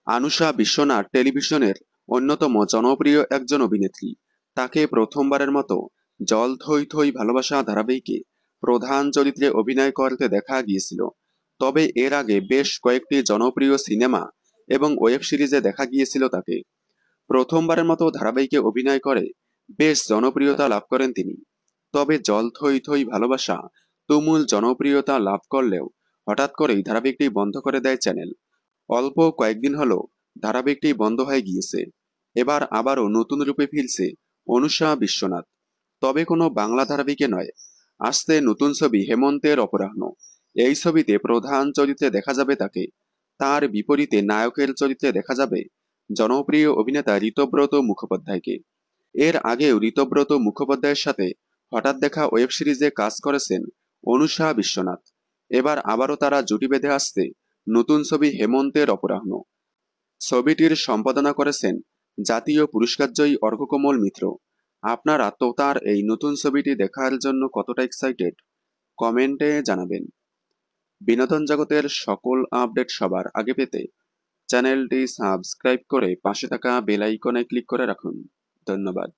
আনুশা বিশ্বনাথ টেলিভিশনের অন্যতম জনপ্রিয় একজন অভিনেত্রী। তাকে প্রথমবারের মতো জল থই থই ভালোবাসা ধারাবাহিকে প্রধান চরিত্রে অভিনয় করতে দেখা গিয়েছিল। তবে এর আগে বেশ কয়েকটি জনপ্রিয় সিনেমা এবং ওয়েব সিরিজে দেখা গিয়েছিল তাকে। প্রথমবারের মতো ধারাবাহিকে অভিনয় করে বেশ জনপ্রিয়তা লাভ করেন তিনি। তবে জল থই থই ভালোবাসা তুমুল জনপ্রিয়তা লাভ করলেও হঠাৎ করেই ধারাবাহিকটি বন্ধ করে দেয় চ্যানেল। অল্প কয়েকদিন হলো ধারাবাহিকটি বন্ধ হয়ে গিয়েছে। এবার আবারও নতুন রূপে ফিরছে অনুষা বিশ্বনাথ। তবে কোনো বাংলা ধারাবাহিকে নয়, আসছে নতুন ছবি হেমন্তের অপরাহ্ন। এই ছবিতে প্রধান চরিত্রে দেখা যাবে তাকে। তার বিপরীতে নায়কের চরিত্রে দেখা যাবে জনপ্রিয় অভিনেতা ঋতব্রত মুখোপাধ্যায়কে। এর আগেও ঋতব্রত মুখোপাধ্যায়ের সাথে হঠাৎ দেখা ওয়েব সিরিজে কাজ করেছেন অনুষা বিশ্বনাথ। এবার আবারও তারা জুটি বেঁধে আসছে নতুন ছবি হেমন্তের অপরাহ্ন। ছবিটির সম্পাদনা করেছেন জাতীয় পুরস্কারজয়ী অর্ককমল মিত্র। আপনারা তো তার এই নতুন ছবিটি দেখার জন্য কতটা এক্সাইটেড কমেন্টে জানাবেন। বিনোদন জগতের সকল আপডেট সবার আগে পেতে চ্যানেলটি সাবস্ক্রাইব করে পাশে থাকা বেল আইকনে ক্লিক করে রাখুন। ধন্যবাদ।